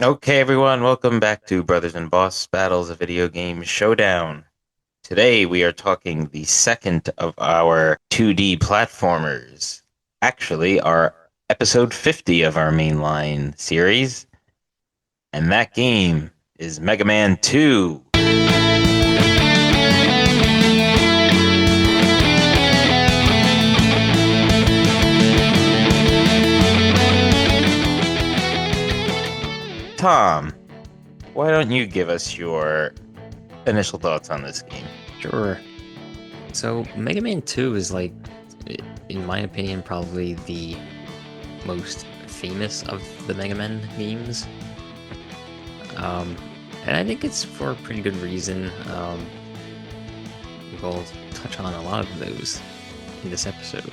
Okay, everyone, welcome back to Brothers and Boss Battles, a video game showdown. Today we are talking the second of our 2D platformers. Actually, our episode 50 of our mainline series, and that game is Mega Man 2. Tom, why don't you give us your initial thoughts on this game? Sure. So Mega Man 2 is in my opinion, probably the most famous of the Mega Man games. Um, and I think it's for a pretty good reason. We'll touch on a lot of those in this episode.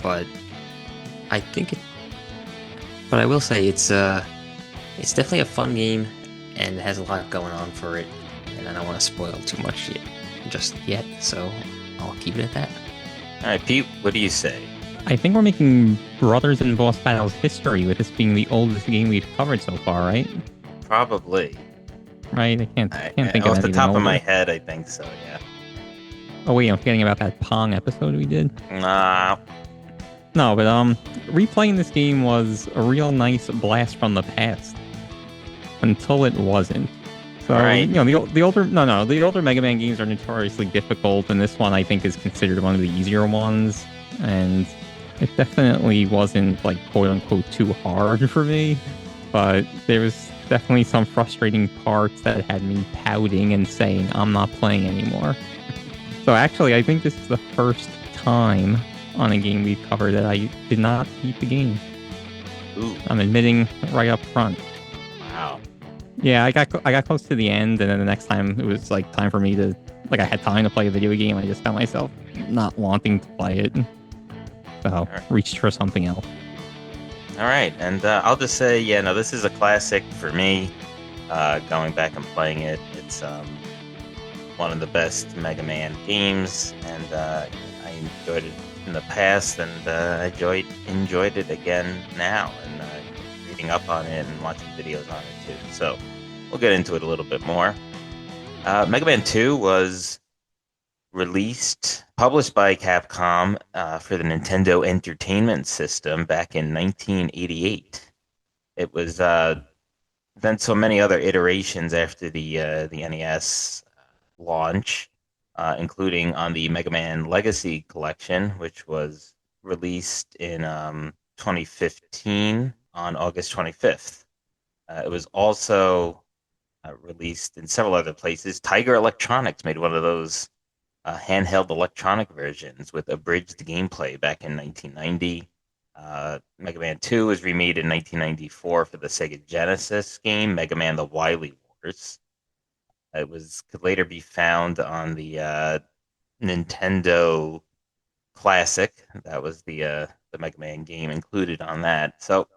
But I think it, but I will say it's definitely a fun game and it has a lot going on for it. And I don't want to spoil too much just yet, so I'll keep it at that. All right, Pete, what do you say? I think we're making Brothers and Boss Battles history with this being the oldest game we've covered so far, right? Probably. Right? I can't think of Off the anything top of my older. head, I think so, yeah. Oh wait, I'm forgetting about that Pong episode we did. Nah, No, but replaying this game was a real nice blast from the past until it wasn't. So Right. the older Mega Man games are notoriously difficult, and this one I think is considered one of the easier ones. And it definitely wasn't like quote unquote too hard for me, but there was definitely some frustrating parts that had me pouting and saying I'm not playing anymore. So actually, I think this is the first time on a game we've covered that I did not beat the game. Ooh, I'm admitting right up front. wow. Yeah, I got close to the end, and then the next time it was like time for me to I had time to play a video game. I just found myself not wanting to play it, so reached for something else. All right, and I'll just say, yeah, no, this is a classic for me. Going back and playing it, it's one of the best Mega Man games, and I enjoyed it in the past, and I enjoyed it again now, and reading up on it and watching videos on it too. So we'll get into it a little bit more. Mega Man 2 was published by Capcom for the Nintendo Entertainment System back in 1988. It was then so many other iterations after the NES launch, including on the Mega Man Legacy Collection, which was released in 2015 on August 25th. It was also released in several other places. Tiger Electronics made one of those handheld electronic versions with abridged gameplay back in 1990. Mega Man 2 was remade in 1994 for the Sega Genesis game, Mega Man The Wily Wars. Could later be found on the Nintendo Classic. That was the Mega Man game included on that. So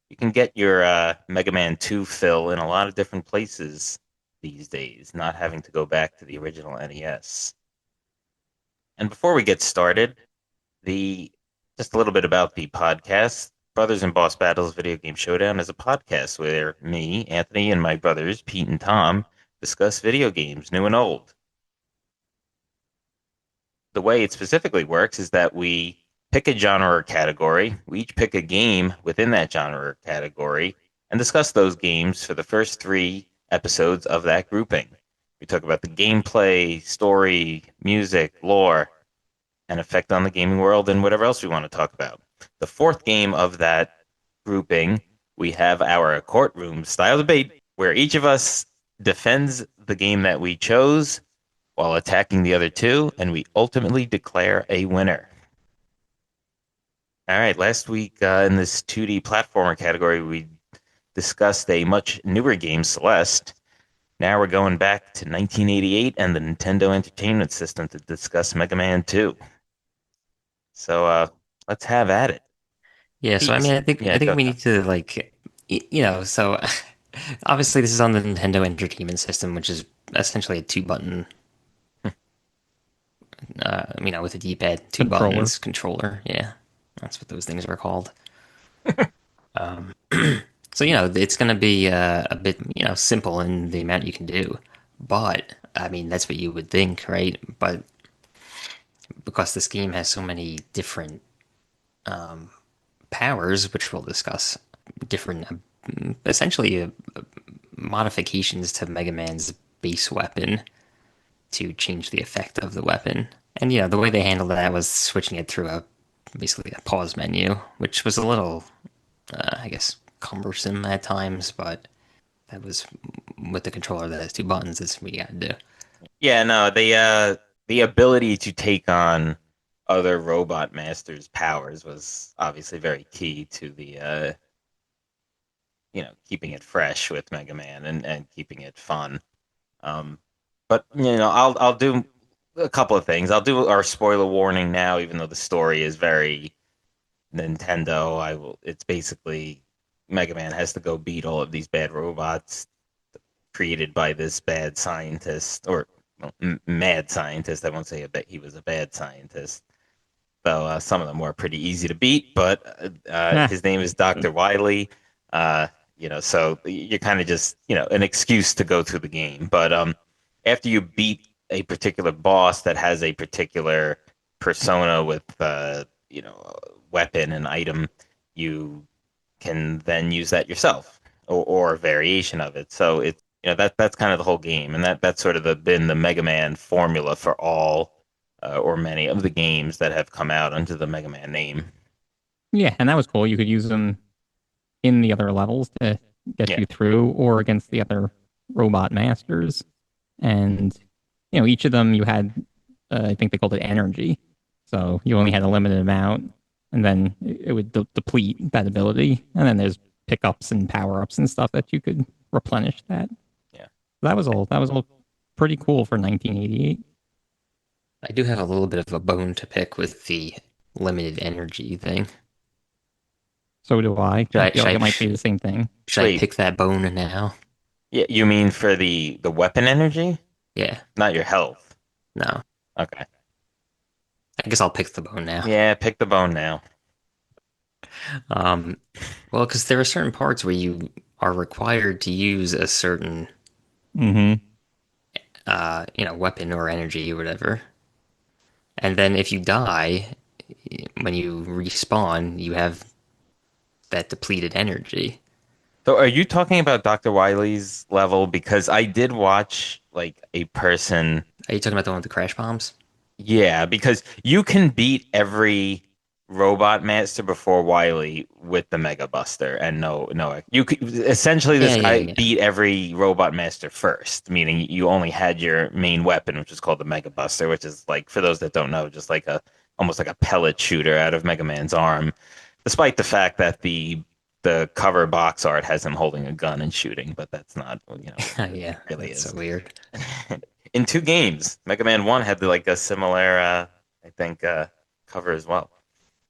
you can get your Mega Man 2 fill in a lot of different places these days, not having to go back to the original NES. And before we get started, the just a little bit about the podcast. Brothers and Boss Battles Video Game Showdown is a podcast where me, Anthony, and my brothers, Pete and Tom, discuss video games, new and old. The way it specifically works is that we pick a genre or category, we each pick a game within that genre or category, and discuss those games for the first 3 episodes of that grouping. We talk about the gameplay, story, music, lore, and effect on the gaming world, and whatever else we want to talk about. The 4th game of that grouping, we have our courtroom style debate, where each of us defends the game that we chose while attacking the other two, and we ultimately declare a winner. All right, last week in this 2D platformer category, we discussed a much newer game, Celeste. Now we're going back to 1988 and the Nintendo Entertainment System to discuss Mega Man 2. So let's have at it. Yeah, so I Pete, mean, yeah, I think go. we need to so obviously this is on the Nintendo Entertainment System, which is essentially a two-button, with a D-pad, two Controller. buttons controller. Yeah, that's what those things are called. Um, So, it's going to be a bit, simple in the amount you can do. But, I mean, that's what you would think, right? But because this game has so many different powers, which we'll discuss, different, essentially modifications to Mega Man's base weapon to change the effect of the weapon. And, the way they handled that was switching it through basically a pause menu, which was a little, I guess, cumbersome at times, but that was with the controller that has two buttons. That's what you got to do. Yeah, no, the ability to take on other robot masters' powers was obviously very key to the keeping it fresh with Mega Man and keeping it fun. Um, but I'll do a couple of things. I'll do our spoiler warning now, even though the story is very Nintendo. I will. It's basically Mega Man has to go beat all of these bad robots created by this bad scientist or well, mad scientist. I won't say that he was a bad scientist, though some of them were pretty easy to beat. But Nah. his name is Dr. Wily. Uh, so you're kind of just an excuse to go through the game. But after you beat a particular boss that has a particular persona with weapon and item, you can then use that yourself or a variation of it. So it's that's kind of the whole game, and that's sort of been the Mega Man formula for all or many of the games that have come out under the Mega Man name. Yeah, and that was cool. You could use them in the other levels to get Yeah, you through or against the other robot masters. And, each of them you had, I think they called it energy. So you only had a limited amount, and then it would deplete that ability. And then there's pickups and power ups and stuff that you could replenish that. yeah. That was all pretty cool for 1988. I do have a little bit of a bone to pick with the limited energy thing. So do I. Should I I feel should like I it might be the same thing. should I Wait, pick that bone now? yeah, you mean for the weapon energy, Yeah, not your health? no. Okay. I guess I'll pick the bone now. Yeah, pick the bone now. Um, well, because there are certain parts where you are required to use a certain, Mm-hmm. weapon or energy or whatever. And then if you die, when you respawn, you have that depleted energy. So are you talking about Dr. Wily's level? Because I did watch like a person. Are you talking about the one with the crash bombs? Yeah, because you can beat every robot master before Wily with the Mega Buster, and no, you could essentially Yeah, this yeah, guy yeah. beat every robot master first, meaning you only had your main weapon, which is called the Mega Buster, which is like for those that don't know, just like a almost like a pellet shooter out of Mega Man's arm, despite the fact that the cover box art has him holding a gun and shooting, but that's not what it Yeah, really that's so is. weird. In two games. Mega Man 1 had like a similar, I think, cover as well.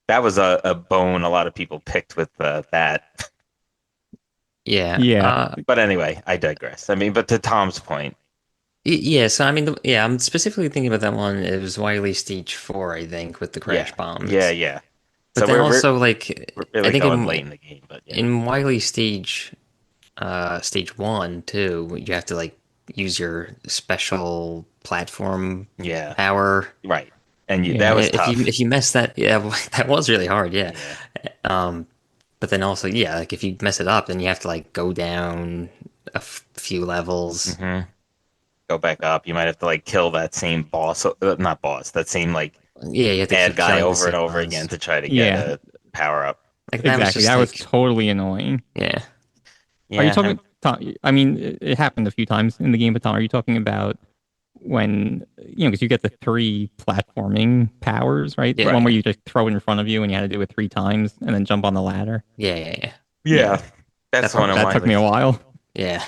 That was a bone a lot of people picked with that. Yeah. Yeah. But anyway, I digress. I mean, but to Tom's point, Yeah, so I mean, yeah, I'm specifically thinking about that one. It was Wily Stage 4, I think, with the yeah, crash yeah, bombs. yeah. But So then we're also, like, we're I really think going late in the game, but yeah, in Wily Stage 1 too, you have to like use your special platform yeah, power. right. And that Yeah. was If tough. you mess that, yeah, that was really hard. Yeah. Yeah. Um, but then also, yeah, like if you mess it up, then you have to like go down a few levels. hmm Go back up. You might have to like kill that same boss, not boss, that same like Yeah, you have to bad keep guy killing the over and same over again ones. to try to get Yeah. a power up. Like that was Exactly. just That was like, totally annoying. yeah, Are you Yeah, talking? I mean, it happened a few times in the game, but Tom, are you talking about when because you get the three platforming powers, right? The yeah, one where yeah, you just throw it in front of you and you had to do it three times and then jump on the ladder. yeah, yeah, yeah. yeah. That That's the one part in was That took me Wily. a while. yeah,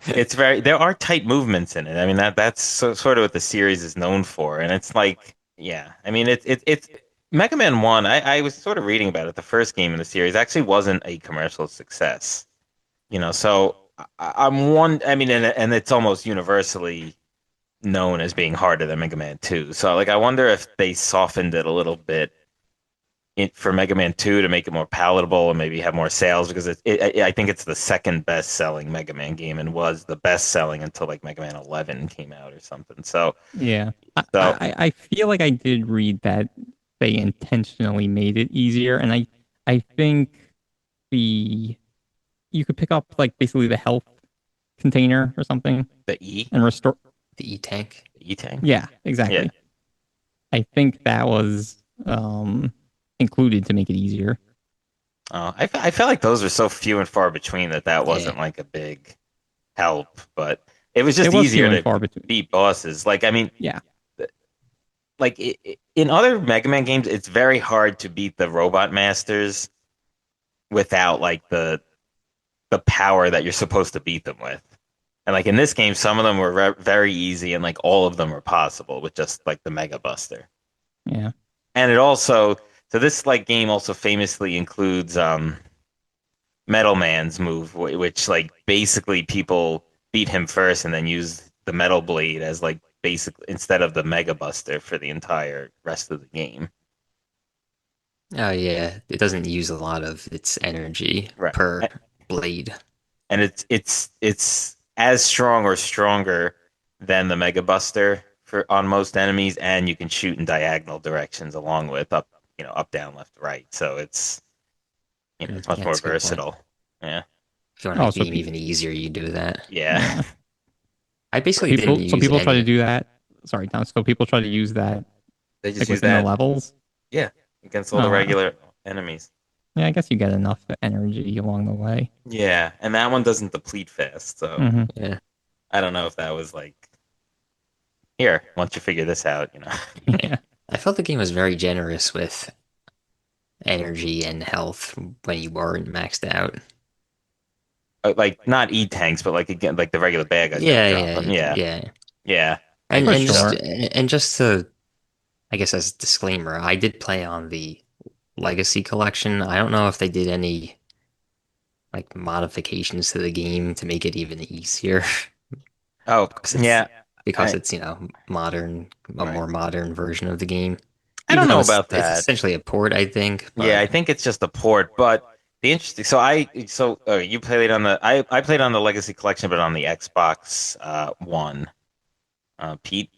It's very there are tight movements in it. I mean that's sort of what the series is known for, and it's like yeah. I mean it's Mega Man 1. I was sort of reading about it. The first game in the series actually wasn't a commercial success. So I'm one. I mean, and it's almost universally known as being harder than Mega Man 2. So like I wonder if they softened it a little bit for Mega Man 2 to make it more palatable and maybe have more sales because I think it's the second best selling Mega Man game and was the best selling until like Mega Man 11 came out or something. Yeah. So I feel like I did read that they intentionally made it easier, and I think the you could pick up like basically the health container or something the E, and restore. The E tank. the E tank. Yeah, Yeah. exactly. I think that was included to make it easier. I felt like those were so few and far between that that Yeah. wasn't like a big help, but it was It just was few easier and to far between. beat bosses. Like, I mean, Yeah, like in other Mega Man games, it's very hard to beat the Robot Masters without like the power that you're supposed to beat them with. And like in this game, some of them were very easy, and like all of them were possible with just like the Mega Buster. yeah. And it also, so this like game also famously includes Metal Man's move, which like basically people beat him first and then use the Metal Blade as like basically instead of the Mega Buster for the entire rest of the game. Oh yeah. It doesn't use a lot of its energy Right. per blade. And it's as strong or stronger than the Mega Buster for on most enemies, and you can shoot in diagonal directions along with up, up, down, left, right. So it's much Yeah, more that's a good point. versatile. Yeah. If you want to Oh, make the game even easier, you do that. Yeah. yeah. I basically didn't So use people try to any. do that. Sorry, Tom. So people try to use that They just like use within the that, levels. yeah, against all the Oh, regular enemies. yeah. I guess you get enough energy along the way. Yeah, and that one doesn't deplete fast, so Hmm. Yeah. I don't know if that was like here, once you figure this out. Yeah. I felt the game was very generous with energy and health when you weren't maxed out. Like not E tanks, but like again, like the regular bad guys got to Yeah, drop yeah, them. Yeah, yeah. yeah, I And For agree. and So just sure. and just to, I guess as a disclaimer, I did play on the Legacy Collection. I don't know if they did any like modifications to the game to make it even easier oh because it's yeah, because I it's modern, a right. more modern version of the game. I Even don't though know it's about it's that. essentially a port, I think. Yeah, But I think it's just a port, but the interesting. So you played on the I played on the Legacy Collection, but on the Xbox One. Pete.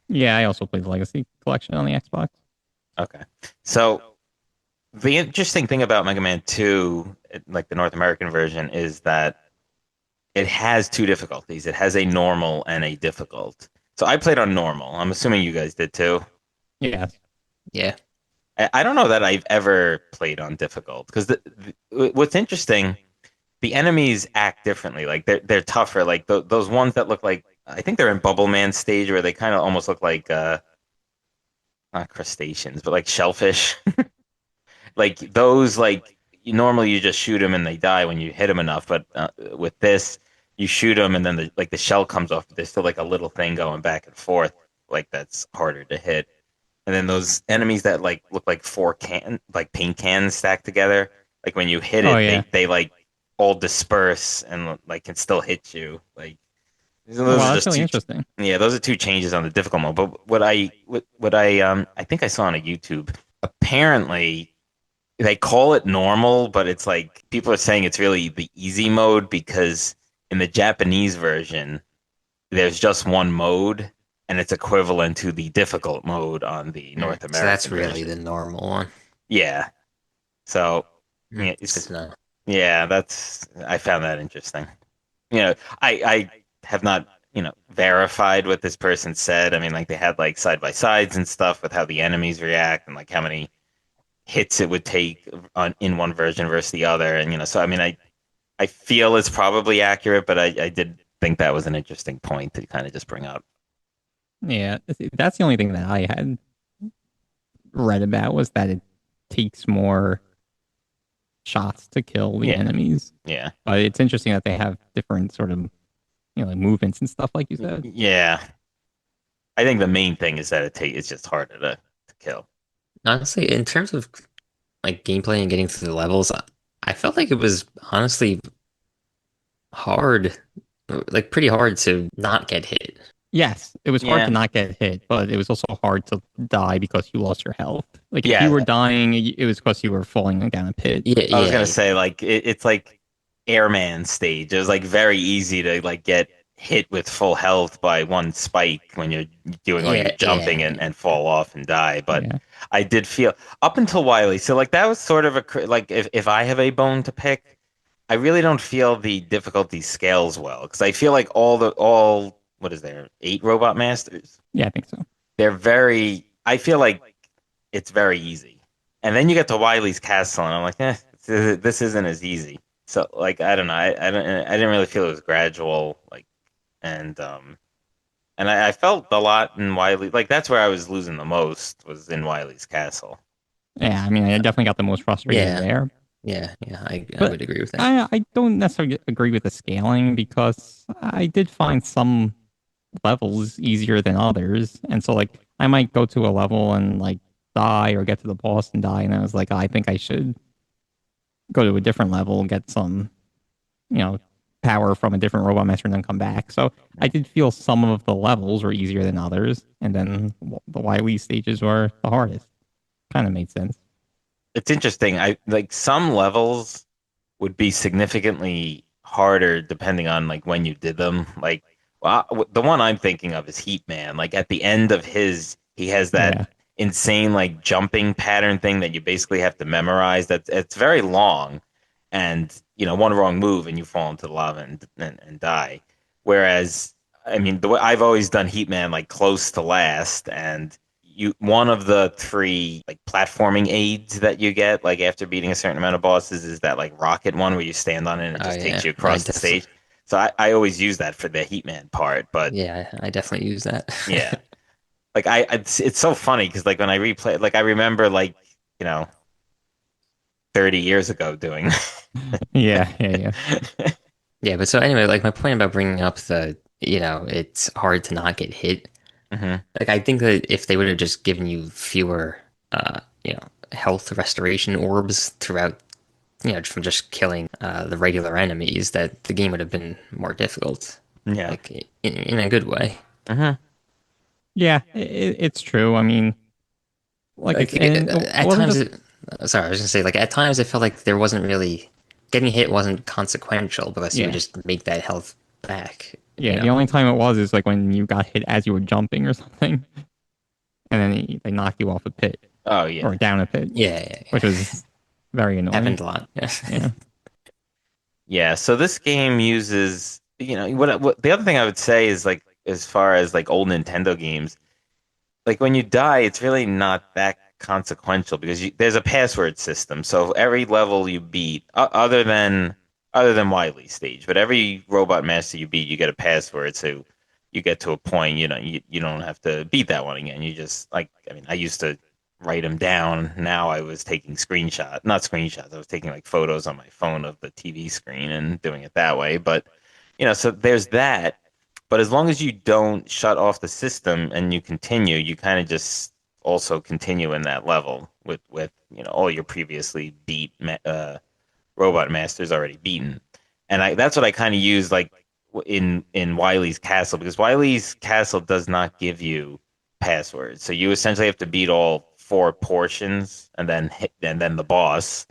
Yeah, I also played the Legacy Collection on the Xbox. Okay, so the interesting thing about Mega Man 2, like the North American version, is that it has two difficulties. It has a normal and a difficult. So I played on normal. I'm assuming you guys did too. Yeah. yeah, I don't know that I've ever played on difficult because what's interesting, the enemies act differently. Like they're tougher. Like those ones that look like I think they're in Bubble Man stage where they kind of almost look like not crustaceans, but like shellfish. Like those normally you just shoot them and they die when you hit them enough, but with this you shoot them and then the shell comes off. But there's still like a little thing going back and forth, like that's harder to hit. And then those enemies that like look like like paint cans stacked together, like when you hit Oh it, yeah. they like all disperse and like can still hit you. Like Oh those are wow, that's just really two. interesting. Yeah, those are two changes on the difficult mode. But what I think I saw on a YouTube. Apparently, they call it normal, but it's like people are saying it's really the easy mode because in the Japanese version, there's just one mode and it's equivalent to the difficult mode on the North so that's American really the version. normal one. Yeah. So, yeah, It's good to know. yeah, I found that interesting. I have not, verified what this person said. I mean, like they had like side by sides and stuff with how the enemies react and like how many hits it would take in one version versus the other. And so I mean, I feel it's probably accurate, but I did think that was an interesting point to kind of just bring up. Yeah, that's the only thing that I had read about was that it takes more shots to kill the Yeah, enemies. yeah, But it's interesting that they have different sort of like movements and stuff like you said. yeah. I think the main thing is that it's just harder to kill. Honestly, in terms of like gameplay and getting through the levels, I felt like it was honestly hard, like pretty hard to not get hit. Yes, it was hard to Yeah. not get hit, but it was also hard to die because you lost your health. Like if you Yeah. were dying, it was because you were falling down a pit. Yeah, I was gonna yeah, say like it's like airman stage. It was like very easy to like get hit with full health by one spike when you're doing all your yeah, jumping yeah. and fall off and die. But Yeah. I did feel up until Wily. So like that was sort of like if I have a bone to pick, I really don't feel the difficulty scales well because I feel like all what is there, 8 robot masters? Yeah, I think so. They're very I feel like it's very easy. And then you get to Wily's castle and I'm like, this isn't as easy. So like I don't know. I didn't really feel it was gradual like and I felt a lot in Wily like that's where I was losing the most was in Wily's castle. Yeah, I mean, I definitely got the most frustrated Yeah, there. yeah. I But would agree with that. I don't necessarily agree with the scaling because I did find some levels easier than others. And so like I might go to a level and like die or get to the boss and die, and I was like, I think I should go to a different level and get some, you know, power from a different robot master and then come back. So I did feel some of the levels were easier than others, and then the Wily stages were the hardest. Kind of made sense. It's interesting. I like some levels would be significantly harder depending on like when you did them. Like the one I'm thinking of is Heat Man. Like at the end of his, he has that Yeah. insane like jumping pattern thing that you basically have to memorize. That's it's very long, and one wrong move and you fall into the lava and die. Whereas I mean the way I've always done Heat Man like close to last, and one of the three like platforming aids that you get like after beating a certain amount of bosses is that like rocket one where you stand on it and it Oh just takes yeah, you I across the stage. definitely, So I always use that for the Heatman part, but yeah, I definitely use that. yeah, like it's so funny because like when I replay, like I remember like you know 30 years ago doing. Yeah, yeah, yeah. Yeah, but so anyway, like my point about bringing up it's hard to not get hit. Hmm. Like I think that if they would have just given you fewer, health restoration orbs throughout, from just killing the regular enemies, that the game would have been more difficult, Yeah. like in a good way. Hmm. Yeah, it's true. I mean, like Like and it at wasn't times, just sorry, I was gonna say like at times it felt like there wasn't really getting hit wasn't consequential because you would yeah, just make that health back. yeah. The only time it was is like when you got hit as you were jumping or something, and then they knock you off a pit Oh or yeah. down a pit, which Yeah. was very annoying. Happened a lot. Yeah. Yeah. Yeah. So this game uses what the other thing I would say is like as far as like old Nintendo games like when you die, it's really not that consequential because there's a password system. So every level you beat, other than Wily stage, but every robot master you beat, you get a password. So you get to a point, you don't have to beat that one again. You just like, I mean, I used to write them down. Now I was taking not screenshots. I was taking like photos on my phone of the TV screen and doing it that way. But so there's that. But as long as you don't shut off the system and you continue, you kind of just also continue in that level with all your previously robot masters already beaten. And that's what I kind of use like in Wily's Castle because Wily's Castle does not give you passwords. So you essentially have to beat all 4 portions and then the boss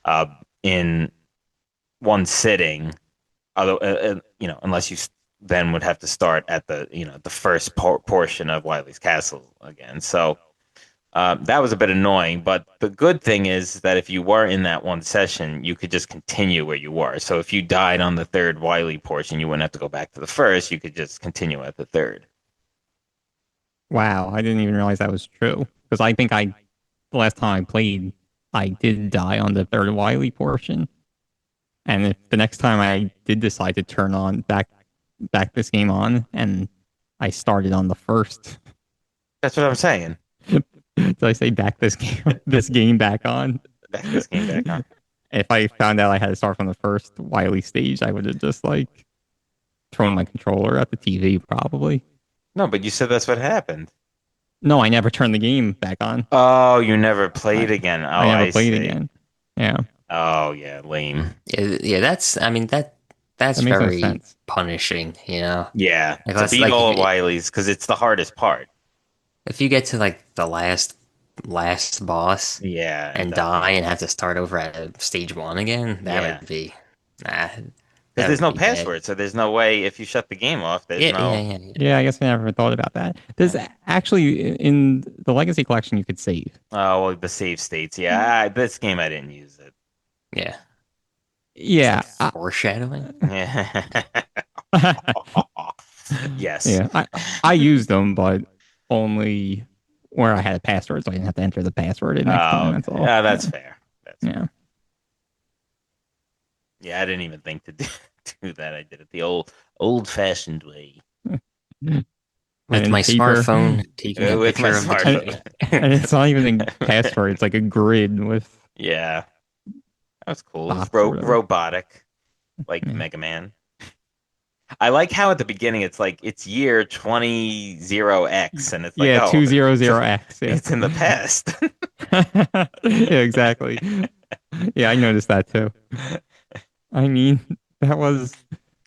uh, in one sitting although unless you then would have to start at the first portion of Wily's Castle again. So that was a bit annoying. But the good thing is that if you were in that one session, you could just continue where you were. So if you died on the third Wily portion, you wouldn't have to go back to the first. You could just continue at the third. Wow, I didn't even realize that was true because I think the last time I played, I did die on the third Wily portion. And if the next time I did decide to turn on back this game on, and I started on the first, That's what I'm saying. did I say back this game this game back on? Back this game back on. If I found out I had to start from the first Wily stage, I would have just like thrown my controller at the TV probably. No, but you said that's what happened. No, I never turned the game back on. Oh, you never played I again. I Oh, never I played see. again. Yeah. Oh, yeah, lame. Yeah, that's I mean that that's That makes no very sense. punishing, you know? Yeah, Like to that's beat like all of Wily's because it's the hardest part. if you get to like the last boss Yeah, and and die. die and have to start over at stage one again, that Yeah, would be nah, because that there's would no be bad. password, so there's no way if you shut the game off. There's Yeah, yeah, no. yeah, yeah. Yeah, I guess I never thought about that. There's Yeah. actually in the Legacy Collection you could save. Oh, well, the save states. Yeah, this game I didn't use it. Yeah. It's like Yeah, foreshadowing. Yeah. Yes. yeah. I used them, but only where I had a password, so I didn't have to enter the password in next Oh, time. That's okay. all. Yeah, that's Yeah, fair. That's fair. yeah. Yeah, I didn't even think to do, do that. I did it the old-fashioned way And With in my paper, smartphone, taking a with my picture of the and, smartphone. key. and it's not even a password. It's like a grid with Yeah, that was cool. It was dots or whatever. robotic, like Yeah, Mega Man. I like how at the beginning it's like it's year 20X, and it's like, yeah, oh, 200X. Yeah, it's in the past. yeah, exactly. Yeah, I noticed that too. I mean, that was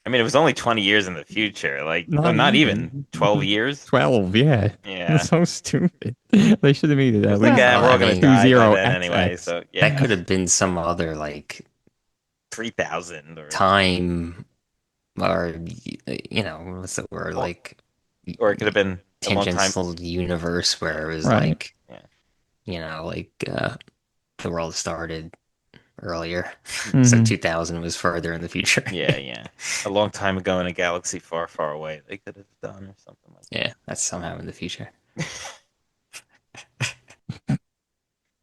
I mean, it was only 20 years in the future. Like, well, not not even even 12 years. 12. Yeah, Yeah. that's so stupid. They should have made it It at was like, least Well, we're I all gonna mean, die by then anyway. 20XX. So that yeah, could have been some other like 3,000 time or what's the word or, like or it could have been a long time. tangential universe Yeah, where it was Right. like yeah, the world started earlier, so Hmm. 2000 was further in the future. yeah, yeah. A long time ago in a galaxy far, far away, they could have done or something like Yeah, that's somehow in the future. that.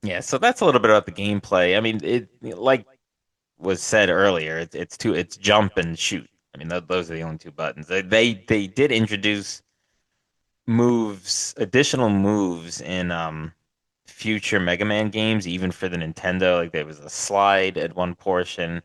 Yeah, so that's a little bit about the gameplay. I mean, it like was said earlier, it's jump and shoot. I mean, those are the only two buttons. They did introduce additional moves in future Mega Man games, even for the Nintendo. Like there was a slide at one portion,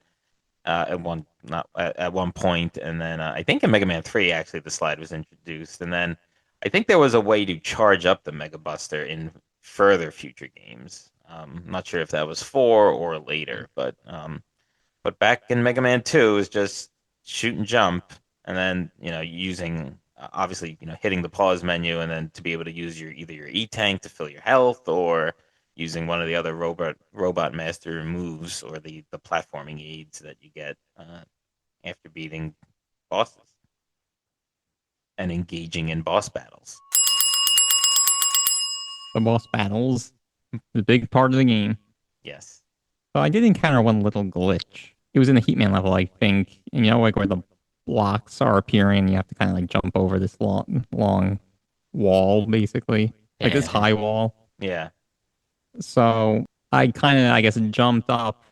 at one not at one point, and then I think in Mega Man 3 actually the slide was introduced, and then I think there was a way to charge up the Mega Buster in further future games. I'm not sure if that was 4 or later, but back in Mega Man 2 it was just shoot and jump, and then using obviously hitting the pause menu, and then to be able to use your either your E tank to fill your health or using one of the other robot master moves or the platforming aids that you get after beating bosses and engaging in boss battles. The boss battles, the big part of the game. Yes. So I did encounter one little glitch. It was in the Heatman level, I think. And like where the blocks are appearing, you have to kind of like jump over this long wall, basically, like this Yeah, high wall. Yeah. So I kind of, I guess, jumped up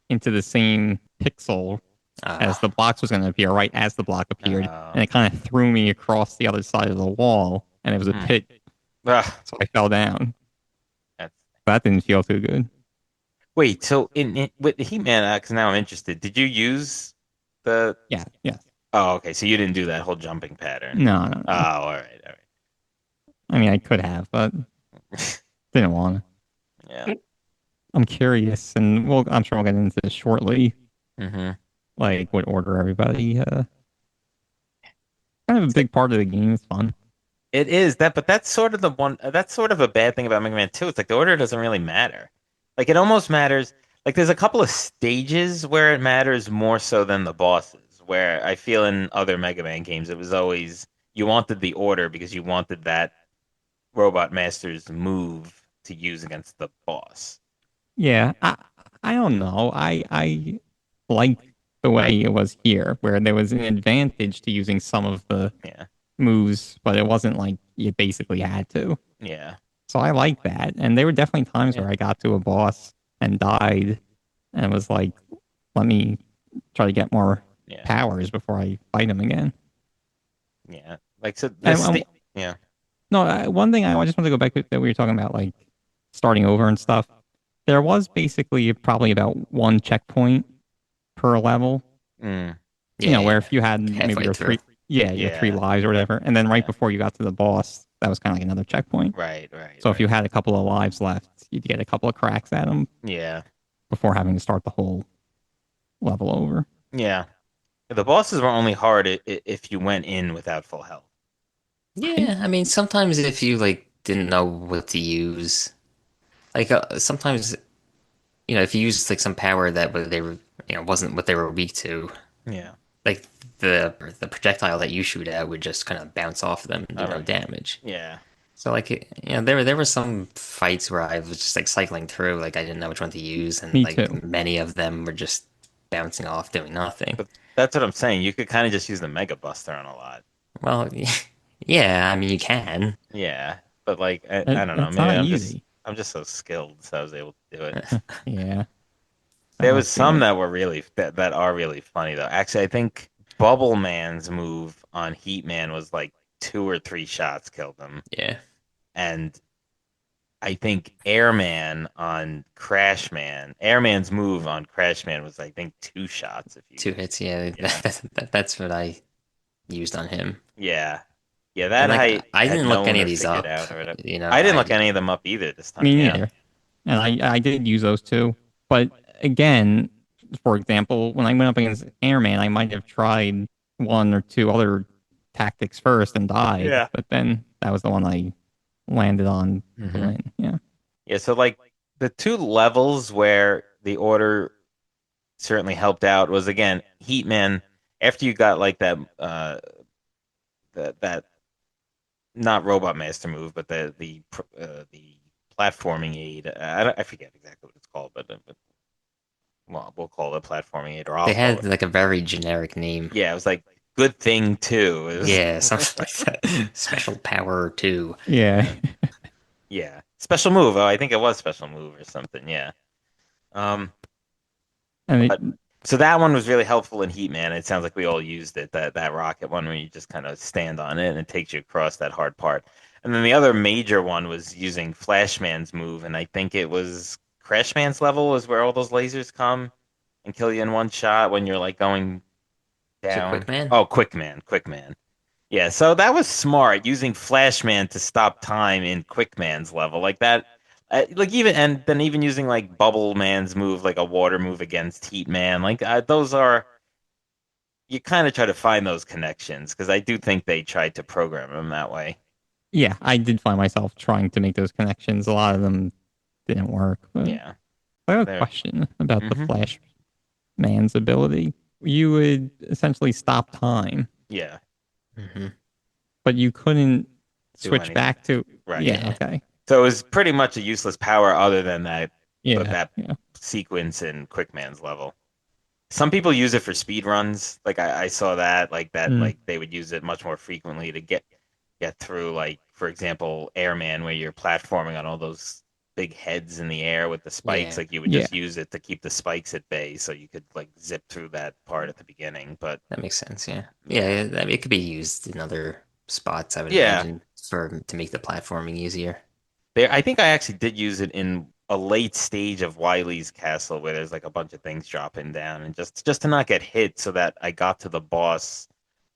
into the same pixel as uh, the blocks was going to appear, right as the block appeared, Uh, and it kind of threw me across the other side of the wall, and it was a hmm. pit, Ah, so I fell down. that's That didn't feel too good. Wait, so with the Heatman, because now I'm interested. Did you use the? Yeah, yeah. Oh, okay. So you didn't do that whole jumping pattern. No, no, Oh, no. all right, all I mean, I could have, but right. didn't want to. Yeah. I'm curious, and I'm sure we'll get into this shortly, Hmm. like what order everybody. Kind of a big part of the game. It's fun. It is that, but that's sort of the one. That's sort of a bad thing about Mega Man 2. It's like the order doesn't really matter. Like it almost matters. Like there's a couple of stages where it matters more so than the bosses. Where I feel in other Mega Man games, it was always you wanted the order because you wanted that Robot Master's move to use against the boss. Yeah, I don't know. I liked the way it was here, where there was an advantage to using some of the Yeah, moves, but it wasn't like you basically had to. yeah, So I like that. And there were definitely times yeah, where I got to a boss and died and was like, let me try to get more yeah, powers before I fight him again. yeah. Like so, And yeah. no, one thing I just want to go back to that we were talking about, like starting over and stuff. There was basically probably about one checkpoint per level. Mm, Where yeah, if you had maybe halfway your through. your three yeah, lives or whatever, and then right yeah. before you got to the boss, that was kind of like another checkpoint. Right, right, So if you right. had a couple of lives left, you'd get a couple of cracks at them Yeah, before having to start the whole level over. yeah. The bosses were only hard if you went in without full health. I, Yeah, I mean, sometimes if you like didn't know what to use, like sometimes if you use like some power that they were wasn't what they were weak to, Yeah, like the projectile that you shoot at would just kind of bounce off them and do all no right. damage. Yeah, So like there were some fights where I was just like cycling through, like I didn't know which one to use, and me like too. many of them were just bouncing off doing nothing. but that's what I'm saying. You could kind of just use the Mega Buster on a lot. Well, yeah, I mean you can. Yeah, but like I don't know. It's Maybe not I'm just easy. I'm just so skilled, so I was able to do it. Yeah, There I was see some it. that were that are really funny though. Actually, I think Bubble Man's move on Heat Man was like two or three shots killed him, Yeah, and I think Airman's move on Crash Man was I think two shots if you two use. hits. Yeah, Yeah, that's what I used on him. yeah, yeah. And That like height I had didn't look known any or of these figured up. out or whatever. You know, I didn't I look any of them up either this time. Me Yeah, neither. And I did use those too. But again, for example, when I went up against Airman, I might have tried one or two other tactics first and died, yeah. but then that was the one I landed on to Hmm. win. Yeah. Yeah, so like the two levels where the order certainly helped out was again Heatman after you got like that not Robot Master move but the platforming aid. I forget exactly what it's called, but well, we'll call it platforming aid or I'll they call had it. like a very generic name. Yeah, it was like good thing too. It was Yeah, something like that. Special power too. Yeah. yeah, special move. Oh, I think it was special move or something. Yeah. Um And it, But so that one was really helpful in Heat Man. It sounds like we all used it, that rocket one where you just kind of stand on it and it takes you across that hard part. And then the other major one was using Flashman's move, and I think it was Crashman's level is where all those lasers come and kill you in one shot when you're like going So Quick down. Man? Oh, Quick Man. Yeah, so that was smart using Flashman to stop time in Quickman's level like that. Like even and then even using like Bubble Man's move, like a water move against Heat Man, like those are you kind of try to find those connections because I do think they tried to program them that way. yeah, I did find myself trying to make those connections. A lot of them didn't work. But Yeah, I have a there. question about the Hmm. Flash Man's ability. You would essentially stop time, Yeah, Hmm. but you couldn't do switch anything. back to. Right. Yeah, Yeah. okay. So it was pretty much a useless power other than Yeah, that yeah. sequence in Quickman's level. Some people use it for speed runs. Like I saw that Mm, like they would use it much more frequently to get through like for example Airman where you're platforming on all those big heads in the air with the spikes. Yeah. Like you would yeah. just use it to keep the spikes at bay so you could like zip through that part at the beginning. But That makes sense. Yeah. Yeah. yeah. I mean, it could be used in other spots, I would Yeah. imagine, for to make the platforming easier. There I think I actually did use it in a late stage of Wily's castle where there's like a bunch of things dropping down and just to not get hit so that I got to the boss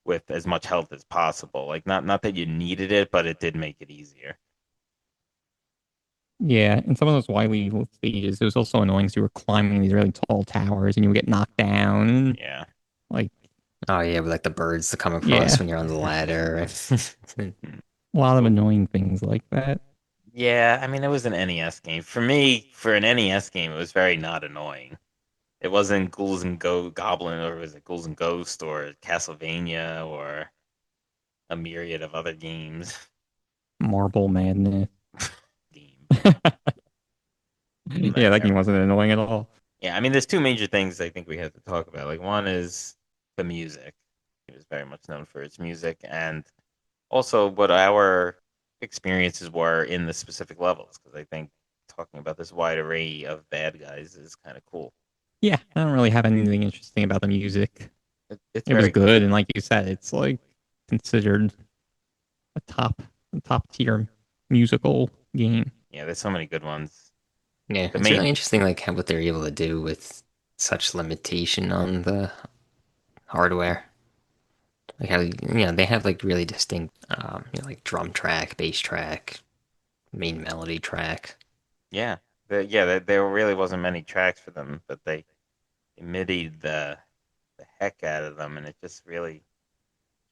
with as much health as possible. Like not that you needed it, but it did make it easier. Yeah, in some of those wily stages, it was also annoying because you were climbing these really tall towers and you would get knocked down. Yeah. Like, Oh yeah, with like the birds to come across yeah, when you're on the ladder. a lot of annoying things like that. Yeah, I mean it was an NES game. For me, for an NES game, it was very not annoying. It wasn't Ghouls and Go Goblin or was it Ghouls and Ghost or Castlevania or a myriad of other games. Marble Madness. Game. Yeah, that game Nightmare. wasn't annoying at all. Yeah, I mean there's two major things I think we have to talk about. Like one is the music. It was very much known for its music and also what our experiences were in the specific levels because I think talking about this wide array of bad guys is kind of cool. Yeah, I don't really have anything interesting about the music. It's It was very good. good, and like you said, it's like considered a top tier musical game. Yeah, there's so many good ones. Yeah, The it's really main, interesting, like how what they're able to do with such limitation on the hardware. Like how they have like really distinct, like drum track, bass track, main melody track. yeah, there really wasn't many tracks for them, but they MIDI'd the heck out of them, and it just really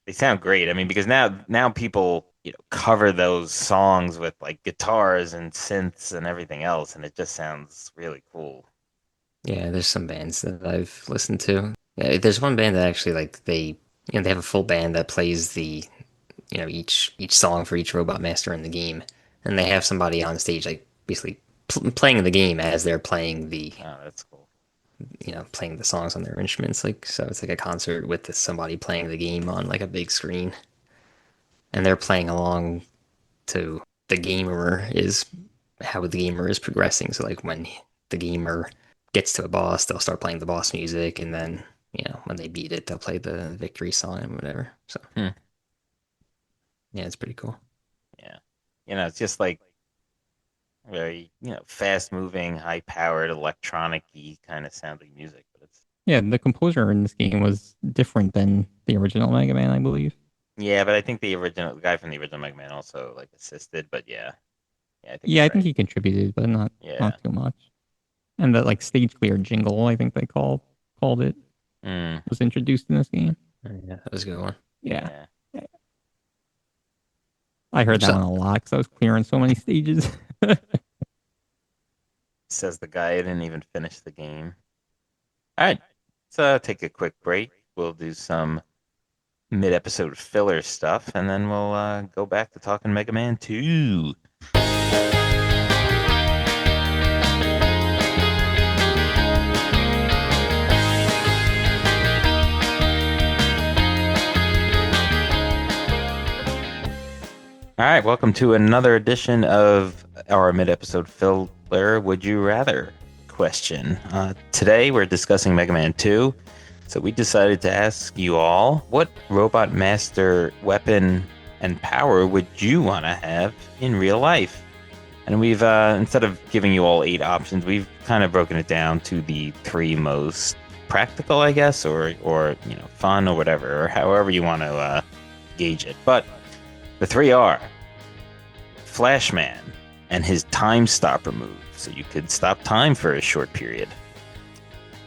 they sound great. I mean, because now people cover those songs with like guitars and synths and everything else, and it just sounds really cool. Yeah, there's some bands that I've listened to. Yeah, there's one band that actually like they have a full band that plays the each song for each Robot Master in the game, and they have somebody on stage like basically playing the game as they're playing the Oh, that's cool. playing the songs on their instruments. Like so, it's like a concert with somebody playing the game on like a big screen, and they're playing along to the gamer is how the gamer is progressing. So like when the gamer gets to a boss, they'll start playing the boss music, and then when they beat it, they'll play the victory song and whatever. So Hmm. yeah, it's pretty cool. Yeah, it's just like very fast moving, high powered, electronic-y kind of sounding music, but it's Yeah, the composer in this game was different than the original Mega Man, I believe. yeah, but I think the guy from the original Mega Man also like assisted, but yeah, I think Yeah, you're I think right. he contributed, but Yeah. not too much. And that like stage clear jingle, I think they called it, Mm, was introduced in this game. Yeah, that was a good one. Yeah, yeah. I heard that So, one a lot because I was clearing so many stages. Says the guy who didn't even finish the game. All right, let's take a quick break. We'll do some mid-episode filler stuff, and then we'll go back to talking Mega Man 2. All right, welcome to another edition of our mid-episode filler Would You Rather question. Today we're discussing Mega Man 2. So we decided to ask you all, what Robot Master weapon and power would you want to have in real life? And we've instead of giving you all 8 options, we've kind of broken it down to the 3 most practical, I guess, or fun or whatever, or however you want to gauge it. But the 3 are Flashman and his time stopper move, so you could stop time for a short period.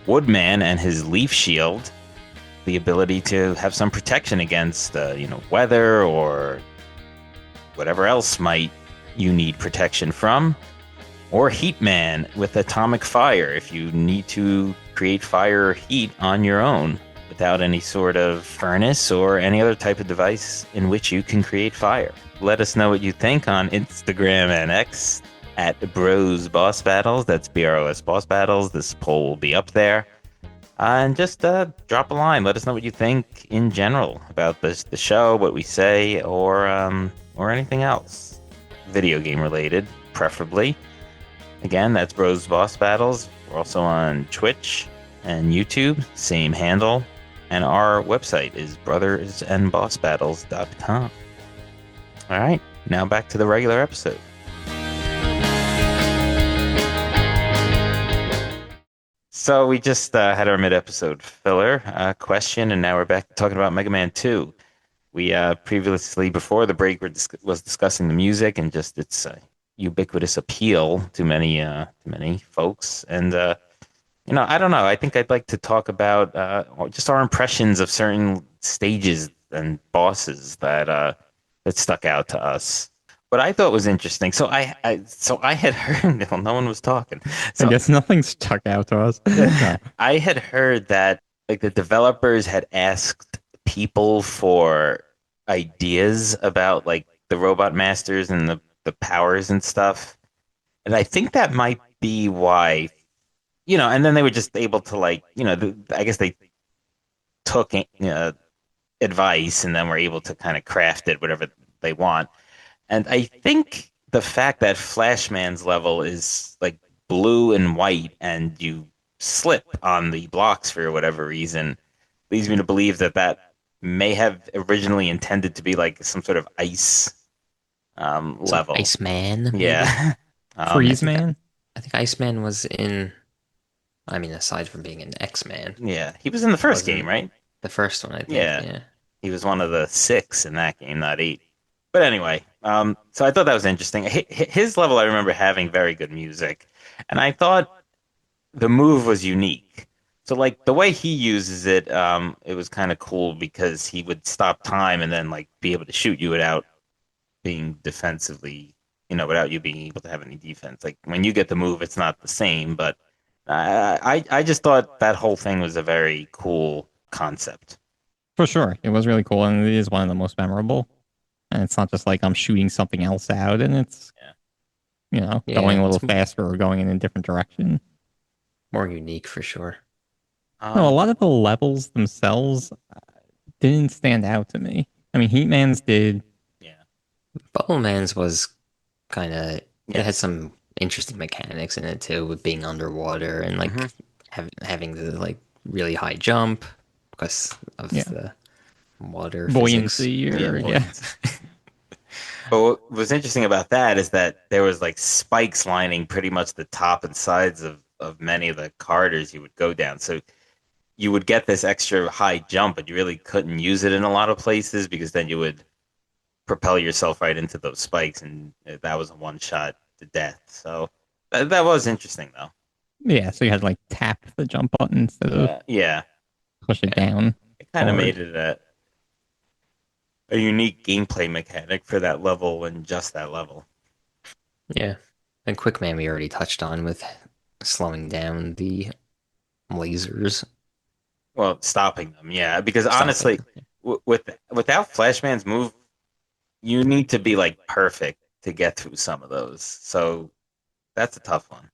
Woodman and his leaf shield, the ability to have some protection against, weather or whatever else might you need protection from. Or Heatman with atomic fire, if you need to create fire or heat on your own without any sort of furnace or any other type of device in which you can create fire. Let us know what you think on Instagram and X at Bros Boss Battles. That's BROS Boss Battles. This poll will be up there. And just drop a line. Let us know what you think in general about the show, what we say, or anything else video game related, preferably. Again, that's Bros Boss Battles. We're also on Twitch and YouTube, same handle. And our website is brothersandbossbattles.com. All right, now back to the regular episode. So we just had our mid-episode filler question, and now we're back talking about Mega Man 2. We previously, before the break, was discussing the music and just its ubiquitous appeal to many folks. And I don't know. I think I'd like to talk about just our impressions of certain stages and bosses that stuck out to us. What I thought was interesting. So I had heard. Well, no one was talking. I So guess nothing stuck out to us. No. I had heard that like the developers had asked people for ideas about like the robot masters and the powers and stuff. And I think that might be why, and then they were just able to like, I guess they took advice and then were able to kind of craft it whatever they want. And I think the fact that Flashman's level is like blue and white and you slip on the blocks for whatever reason leads me to believe that may have originally intended to be like some sort of ice some level. Iceman, maybe. Yeah. I Freeze think Man? I think Iceman was in. I mean, aside from being an X-Man, Yeah. He was in the first game, wasn't right? the first one. I think. Yeah. Yeah. He was one of the 6 in that game, not 8. But anyway, so I thought that was interesting. His level, I remember having very good music, and I thought the move was unique. So like the way he uses it, it was kind of cool because he would stop time and then like be able to shoot you without being defensively, without you being able to have any defense. Like when you get the move, it's not the same, but I just thought that whole thing was a very cool concept. For sure. It was really cool, and it is one of the most memorable. And it's not just like I'm shooting something else out, and it's, Yeah. going Yeah, a little it's faster or going in a different direction. more unique for sure. No, a Um, lot of the levels themselves didn't stand out to me. I mean, Heatman's did. yeah. Bubbleman's was kind of it had Yes. some interesting mechanics in it too, with being underwater and Hmm. like having the like really high jump because of Yeah, the water physics. buoyancy Yeah, or yeah, buoyancy. But what was interesting about that is that there was like spikes lining pretty much the top and sides of many of the corridors you would go down. So you would get this extra high jump, but you really couldn't use it in a lot of places because then you would propel yourself right into those spikes, and that was a one shot to death. So that was interesting, though. yeah. So you had to like tap the jump button instead of Yeah, yeah. push it down It kind of hard. made it a unique gameplay mechanic for that level and just that level. Yeah, and Quickman we already touched on with slowing down the lasers, Well, stopping them, yeah, because stopping honestly, them. without Flashman's move, you need to be like perfect to get through some of those. So that's a tough one.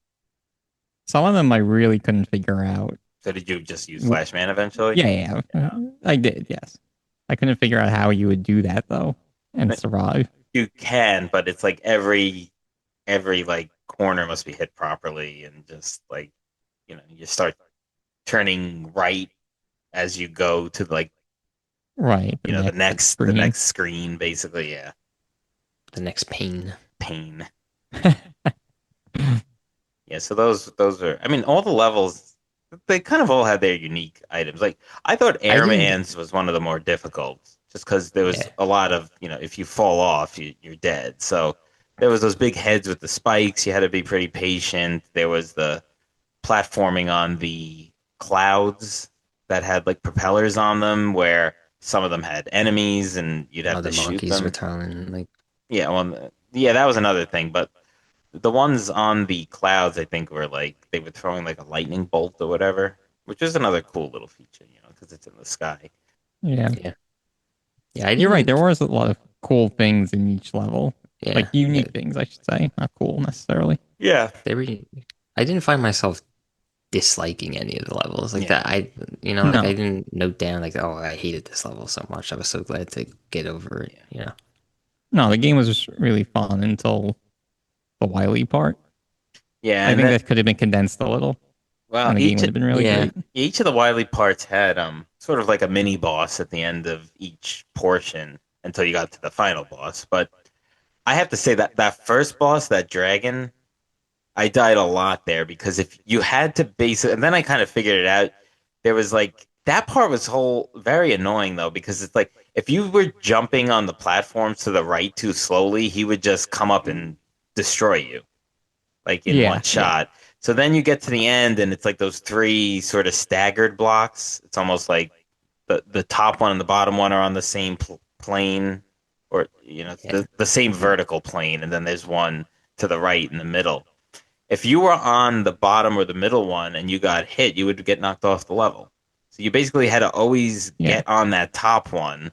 Some of them I really couldn't figure out. So did you just use Flashman eventually? Yeah, yeah, Yeah. I did. Yes, I couldn't figure out how you would do that though and survive. You can, but it's like every like corner must be hit properly and just like you start turning right as you go to like Right, the the next next the screen. next screen basically. Yeah, The next pain. pain. Yeah, so those are, I mean, all the levels, they kind of all had their unique items. Like I thought I didn't. Airman's was one of the more difficult just because there was Yeah, a lot of, if you fall off, you're dead. So there was those big heads with the spikes. You had to be pretty patient. There was the platforming on the clouds that had like propellers on them where some of them had enemies and you'd have oh, to the shoot monkeys them. return. Like, Yeah, well, yeah, that was another thing. But the ones on the clouds, I think, were like they were throwing like a lightning bolt or whatever, which is another cool little feature, because it's in the sky. Yeah, yeah, yeah. I you're right. There didn't. was a lot of cool things in each level, like Yeah, yeah. unique things, I should say. Not cool necessarily. Yeah. They were. I didn't find myself disliking any of the levels like Yeah. that. Like I No, didn't note down like, oh, I hated this level so much. I was so glad to get over it. Yeah. no, the game was just really fun until the Wily part. Yeah, I and think then that could have been condensed a little, well, and the game would have been really Yeah, great. each of the Wily parts had sort of like a mini boss at the end of each portion until you got to the final boss. But I have to say that that first boss, that dragon, I died a lot there because if you had to base it, and then I kind of figured it out. There was like that part was whole very annoying though because it's like if you were jumping on the platforms to the right too slowly, he would just come up and destroy you like in Yeah, one yeah, shot. So then you get to the end and it's like those three sort of staggered blocks. It's almost like the top one and the bottom one are on the same plane, or yeah. the same vertical plane, and then there's one to the right in the middle. If you were on the bottom or the middle one and you got hit, you would get knocked off the level. So you basically had to always yeah. get on that top one,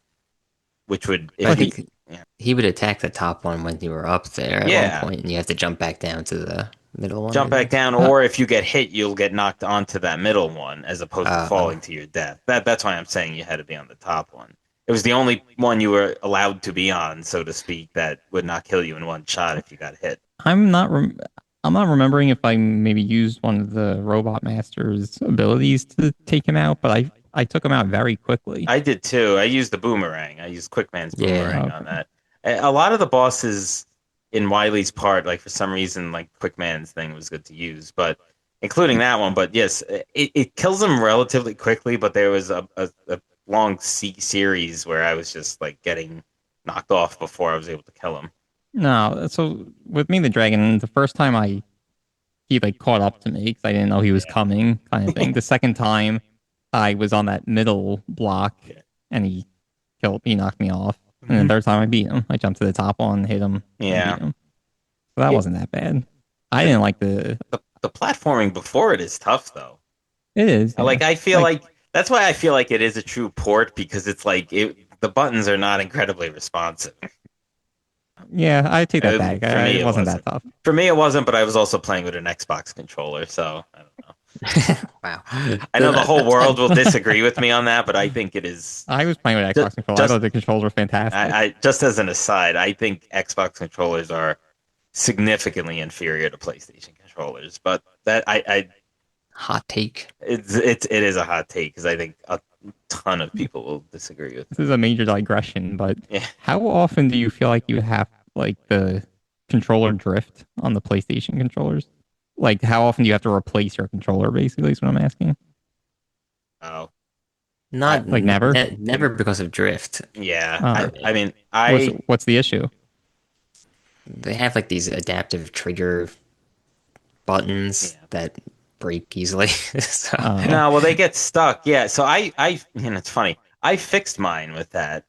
which would, But I if But you, think yeah, he would attack the top one when you were up there at one yeah, point, and you have to jump back down to the middle one, jump I back guess. down, uh, or if you get hit, you'll get knocked onto that middle one as opposed to Uh, falling to your death. That's why I'm saying you had to be on the top one. It was the only one you were allowed to be on, so to speak, that would not kill you in one shot if you got hit. I'm not. I'm not remembering if I maybe used one of the Robot Master's abilities to take him out, but I took him out very quickly. I did too. I used the boomerang. I used Quickman's yeah, boomerang on Okay. that. A lot of the bosses in Wily's part, like for some reason, like Quickman's thing was good to use, but including that one. But yes, it kills them relatively quickly. But there was a long series where I was just like getting knocked off before I was able to kill him. No, so with me, the dragon, the first time I he like caught up to me because I didn't know he was coming, kind of thing. The second time, I was on that middle block, Yeah. and he knocked me off. And the Mhm. third time I beat him. I jumped to the top one, hit him, and beat Yeah. him. So that Yeah. wasn't that bad. I The, didn't like the. the platforming before it is tough though. It is, yeah. Like I feel Like, like that's why I feel like it is a true port because it's like the buttons are not incredibly responsive. yeah, I take that back. For me, It it wasn't that wasn't. tough. For me, it wasn't, but I was also playing with an Xbox controller, so I don't know. Wow. I know the whole That's not. world will disagree with me on that, but I think it is I was playing with just Xbox controller. I just thought the controls were fantastic. I just as an aside, I think Xbox controllers are significantly inferior to PlayStation controllers, but that I Hot take. it is a hot take because I think a ton of people will disagree with This me. is a major digression, but Yeah. how often do you feel like you have like the controller drift on the PlayStation controllers? Like, how often do you have to replace your controller, basically, is what I'm asking. Oh, I Not Like, never? never because of drift. yeah. Uh, I mean what's I what's the issue? They have like these adaptive trigger buttons yeah. that break easily. So Uh, No, well they get stuck. Yeah. So it's funny. I fixed mine with that,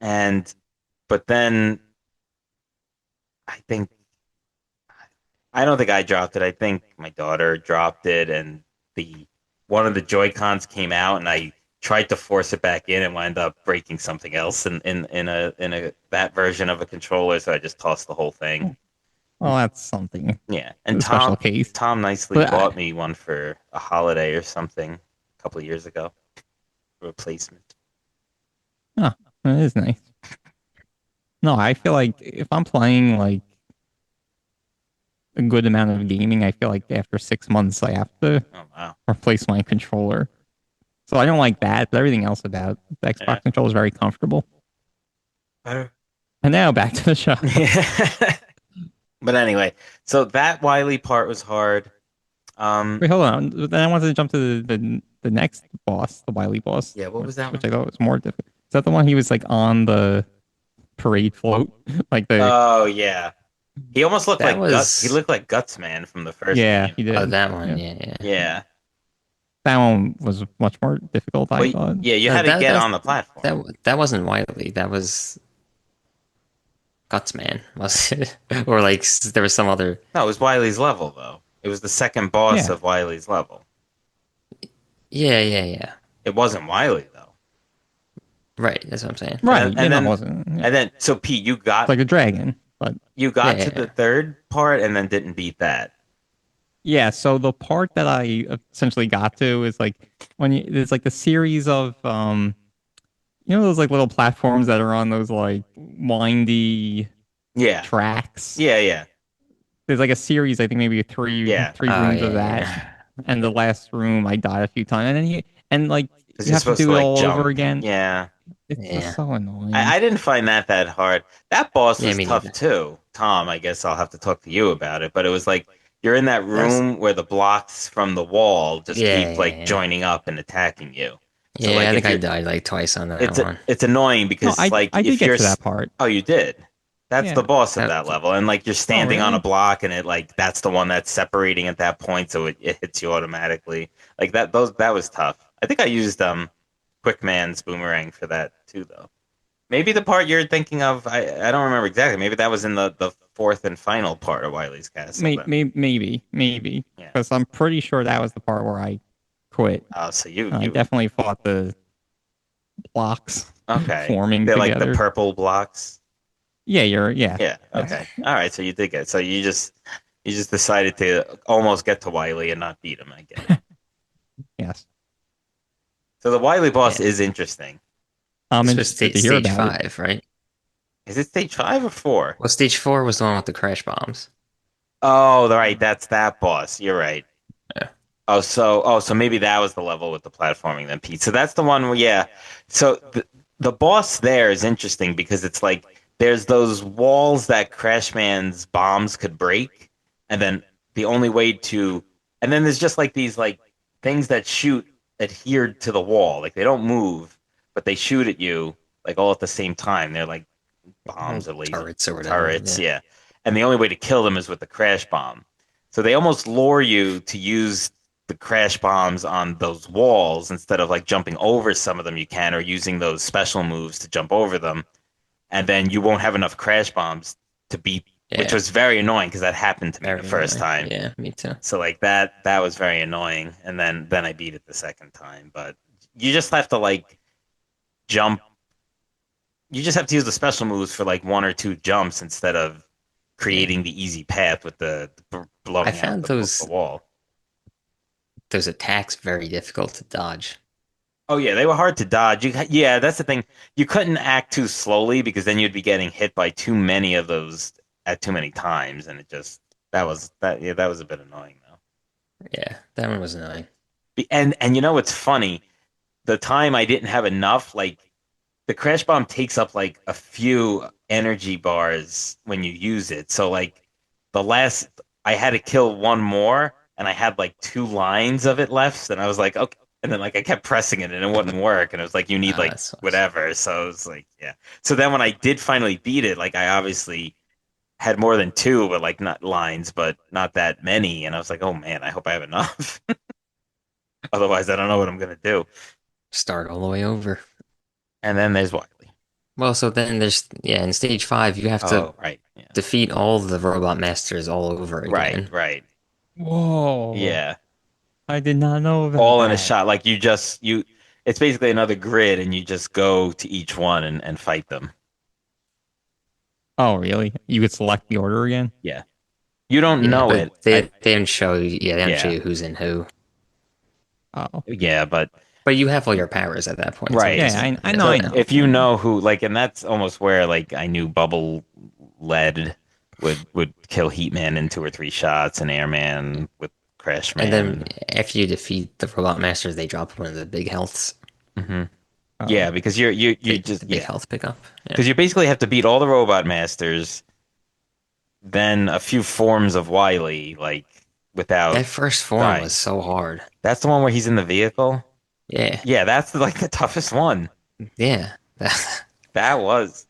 and but then I think I don't think I dropped it. I think my daughter dropped it, and the one of the Joy Cons came out, and I tried to force it back in and wound up breaking something else in a that version of a controller. So I just tossed the whole thing. well, that's something. Yeah, and A special case. Tom nicely But bought me one for a holiday or something a couple of years ago, replacement. oh, it is nice. No, I feel like if I'm playing like a good amount of gaming, I feel like after 6 months, I have to Oh wow, replace my controller. So I don't like that, but everything else about the yeah. Xbox controller is very comfortable. Better. And now back to the show. Yeah. But anyway, so that Wily part was hard. Wait, hold on. Then I wanted to jump to the next boss, the Wily boss, Yeah, what was that which one? I thought was more difficult. Is that the one he was like on the parade float? Like the Oh yeah. He almost looked that like Guts. He was looked like Guts Man from the first yeah, game. he oh did. that one, Yeah, yeah, yeah. Yeah. that one was much more difficult, I Well, thought. yeah, you No, had to that get that on the platform. that wasn't Wiley. That was Gutsman, was it? Or like there was some other. No, it was Wily's level though. It was the second boss Yeah, of Wily's level. Yeah, yeah, yeah. It wasn't Wily though. Right, that's what I'm saying. And then right. Yeah, and no, it then wasn't. Yeah. and then so Pete, It's like a dragon, but you Yeah, got yeah, to the yeah. third part and then didn't beat that. yeah. So the part that I essentially got to is like when there's like the series of those like little platforms that are on those like windy Yeah. tracks. Yeah, yeah. There's like a series, I think maybe three Yeah. three Oh rooms yeah, of that, yeah. and the last room I died a few times, and then and like Because you you're have to supposed to do it like all over jump. again. Yeah. It's just Yeah. so annoying. I didn't find that hard. That boss Yeah, was me tough neither. too. Tom, I guess I'll have to talk to you about it, but it was like you're in that That's room where the blocks from the wall just yeah, keep yeah, like yeah. joining up and attacking you. So Yeah, like I if think I you're died like twice on that one. it's annoying No, because like I did if get you're to that part. oh you did. That's the Yeah. boss of That, that level. And like you're Oh, standing on a really? block and it like that's the one that's separating at that point so it hits you automatically. Like that was tough. I think I used Quick Man's boomerang for that too though. Maybe the part you're thinking of, I don't remember exactly. Maybe that was in the fourth and final part of Wily's Castle then. Maybe, Yeah. because I'm pretty sure that was the part where I quit. Oh, so I you definitely fought the blocks okay. forming They're like the together. purple blocks. Yeah, Yeah, yes, okay. All right, so you did get it. So you just decided to almost get to Wily and not beat him. I get it. yes. So the Wily boss yeah. is interesting. I'm This was interested to hear stage about it. 5, right? Is it stage 5 or 4? Well, stage 4 was the one with the crash bombs. Oh, right, that's that boss. You're right. Yeah. So maybe that was the level with the platforming then, Pete. So that's the one where yeah. So the boss there is interesting because it's like there's those walls that Crashman's bombs could break, and then the only way to and then there's just like these like things that shoot adhered to the wall. Like they don't move, but they shoot at you like all at the same time. They're like bombs or laser Turrets or whatever. turrets, Yeah. yeah. And the only way to kill them is with the crash bomb. So they almost lure you to use the crash bombs on those walls instead of like jumping over some of them you can or using those special moves to jump over them. And then you won't have enough crash bombs to beat, which Yeah, was very annoying because that happened to me the very first annoying. time. Yeah, me too. So like that was very annoying. And then I beat it the second time. But you just have to like jump. You just have to use the special moves for like one or two jumps instead of Yeah, creating the easy path with the I blowing out found the wall. those attacks very difficult to dodge. Oh yeah, they were hard to dodge. Yeah, that's the thing. You couldn't act too slowly because then you'd be getting hit by too many of those at too many times, and it just that was a bit annoying though. Yeah, that one was annoying. And you know what's funny? The time I didn't have enough, like the crash bomb takes up like a few energy bars when you use it. So like the last I had to kill one more and I had like two lines of it left and I was like, okay. And then like I kept pressing it and it wouldn't work. And it was like you need Ah, like that sucks. whatever. So it was like, yeah. So then when I did finally beat it, like I obviously had more than two, but like not lines, but not that many. And I was like, oh man, I hope I have enough. Otherwise I don't know what I'm gonna do. Start all the way over. And then there's Wiley. Well, so then there's yeah, in stage 5 you have to Oh, right. Yeah. defeat all the robot masters all over Right, again. right. Whoa. Yeah. I did not know about All in a that. shot. Like you it's basically another grid and you just go to each one and fight them. Oh, really? You could select the order again? Yeah. You don't Yeah, know but it. I they didn't show you. Yeah, they didn't show yeah. you who's in who. Oh. Yeah, but But you have all your powers at that point, so it right. Yeah, doesn't. I It know, doesn't So I matter. know. if you know who like and that's almost where like I knew Bubble Lead would kill Heatman in two or three shots and Airman with And then Crashman. after you defeat the robot masters, they drop one of the big healths, Hmm. Oh. Yeah, because you big just the big yeah. health pickup. Yeah, Because you basically have to beat all the robot masters, then a few forms of Wily, like without that first form dying. was so hard. That's the one where he's in the vehicle. Yeah, Yeah, that's like the toughest one. yeah. That was.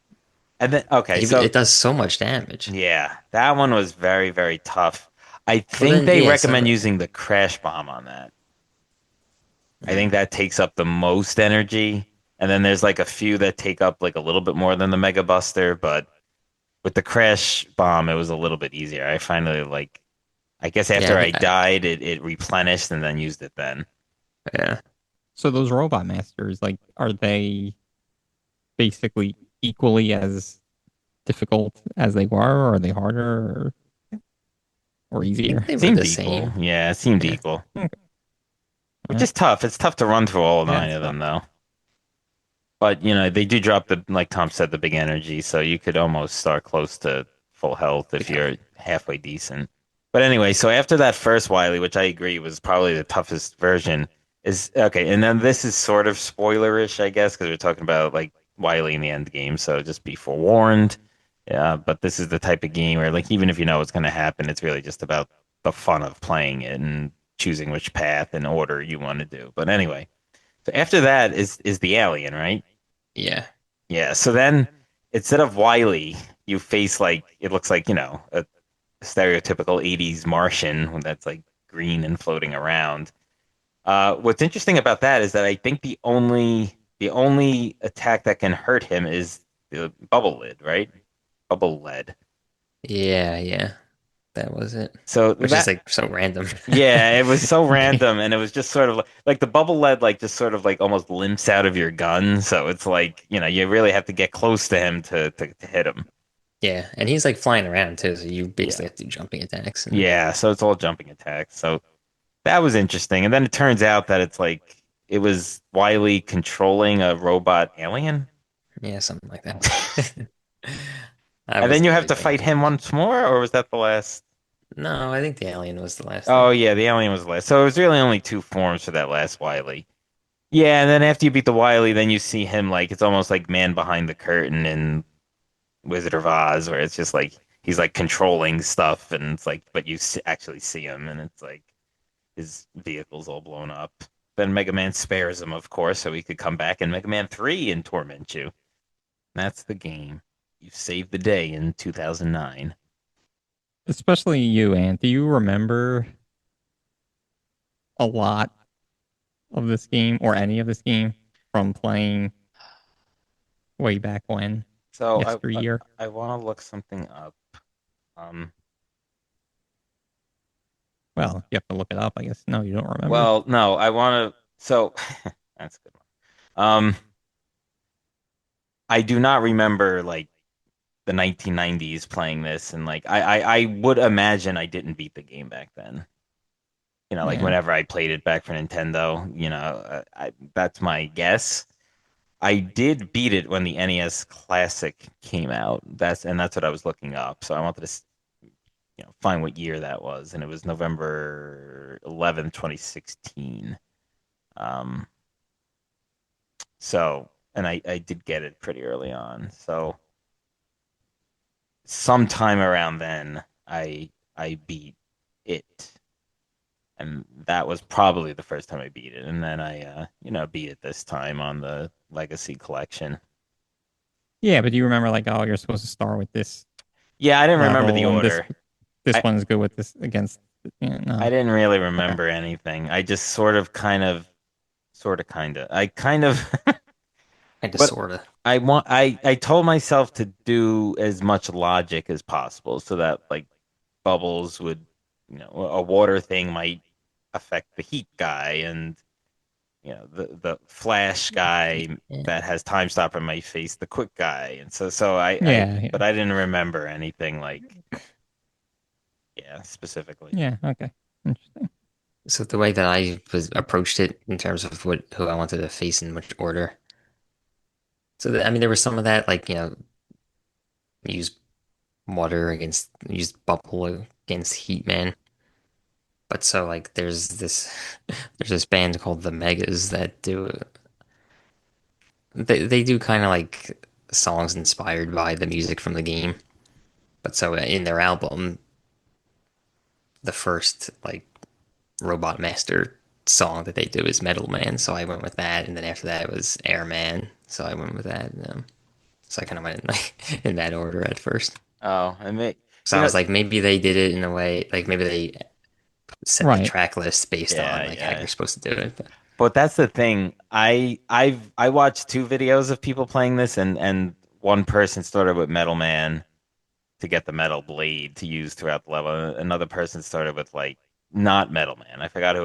And then okay, so It does so much damage. yeah, that one was very, very tough. I Well, think then they yeah. recommend So using the crash bomb on that. I think mm, that takes up the most energy. And then there's like a few that take up like a little bit more than the Mega Buster, but with the crash bomb, it was a little bit easier. I finally like I guess yeah, after I died, it replenished and then used it then. yeah. So those robot masters, like, are they basically equally as difficult as they were, or are they harder or I think easier? they were Seemed the equal. same. Yeah, it seemed Yeah, equal. Okay. Which Yeah, is tough. It's tough to run through all yeah, nine it's of tough. them though. But they do drop the like Tom said, the big energy, so you could almost start close to full health if big health. you're halfway decent. But anyway, so after that first Wily, which I agree was probably the toughest version, is okay, and then this is sort of spoilerish, I guess, because we're talking about like Wily in the end game, so just be forewarned. Yeah, but this is the type of game where like even if you know what's gonna happen, it's really just about the fun of playing it and choosing which path and order you want to do. But anyway, so after that is the alien, right? Yeah, Yeah. So then instead of Wily, you face like it looks like, a stereotypical 80s Martian that's like green and floating around. What's interesting about that is that I think the only attack that can hurt him is the bubble lid, right? Bubble lead. yeah. That was it. So Which is that like so random. yeah, it was so random and it was just sort of like the bubble lead like just sort of like almost limps out of your gun. So it's like, you really have to get close to him to hit him. Yeah, and he's like flying around too, so you Yeah. basically have to do jumping attacks. And Yeah, so it's all jumping attacks. So that was interesting. And then it turns out that it's like it was Wily controlling a robot alien. yeah, something like that. I And then wasn't you have really to paying fight him attention. once more, or was that the last? No, I think the alien was the last Oh thing. yeah, the alien was the last. So it was really only two forms for that last Wily. Yeah, and then after you beat the Wily, then you see him like it's almost like Man Behind the Curtain in Wizard of Oz, where it's just like he's like controlling stuff, and it's like, but you actually see him, and it's like his vehicle's all blown up. Then Mega Man spares him, of course, so he could come back in Mega Man 3 and torment you. That's the game. You saved the day in 2009. especially you, Ant. Do you remember a lot of this game or any of this game from playing way back when, So yesteryear? I want to look something up. Um, Well, you have to look it up, I guess. No, you don't remember. well, no, I want to. So that's a good one. I do not remember like the 1990s playing this, and like I would imagine I didn't beat the game back then. Like Yeah. whenever I played it back for Nintendo, that's my guess. I did beat it when the NES Classic came out. That's what I was looking up. So I wanted to, find what year that was, and it was November 11th, 2016. Um, and I did get it pretty early on. So sometime around then, I beat it, and that was probably the first time I beat it. And then I, beat it this time on the Legacy Collection. Yeah, but do you remember like, oh, you're supposed to start with this Yeah, I didn't remember the level and this order. this I one's good with this against I no. didn't really Okay. remember anything. I just sort of, kind of. I kind of, Kinda but sorta. I told myself to do as much logic as possible so that like bubbles would, a water thing might affect the heat guy, and the flash guy Yeah. that has time stop in my face, the quick guy, and Yeah, but yeah. I didn't remember anything like, yeah, specifically. Yeah, okay. Interesting. So the way that I was approached it in terms of who I wanted to face in which order. So I mean, there was some of that, like use use bubble against Heat Man. But so like, there's this band called the Megas that they do kind of like songs inspired by the music from the game. But so in their album, the first like Robot Master song that they do is Metal Man, so I went with that, and then after that it was Airman, so I went with that. So I kind of went in, like in that order at first. Oh, I mean, So you I know, was like, maybe they did it in a way, like maybe they set the Right. track list based yeah, on like how yeah. you're supposed to do it. But But that's the thing. I watched two videos of people playing this, and one person started with Metal Man to get the metal blade to use throughout the level. Another person started with like not Metal Man. I forgot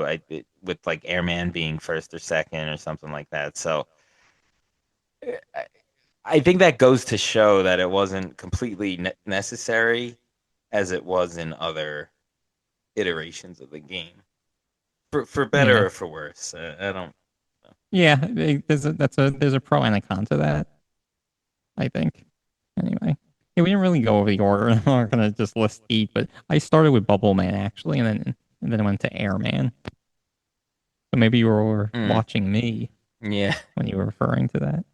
with like Airman being first or second or something like that. So I, I think that goes to show that it wasn't completely necessary as it was in other iterations of the game, for better Yeah. or for worse. I don't know. Yeah, there's a pro and a con to that, I think. Anyway. Yeah, we didn't really go over the order. I'm not gonna just list eight, but I started with Bubble Man actually, and then I went to Airman. So maybe you were Mm, watching me yeah. when you were referring to that.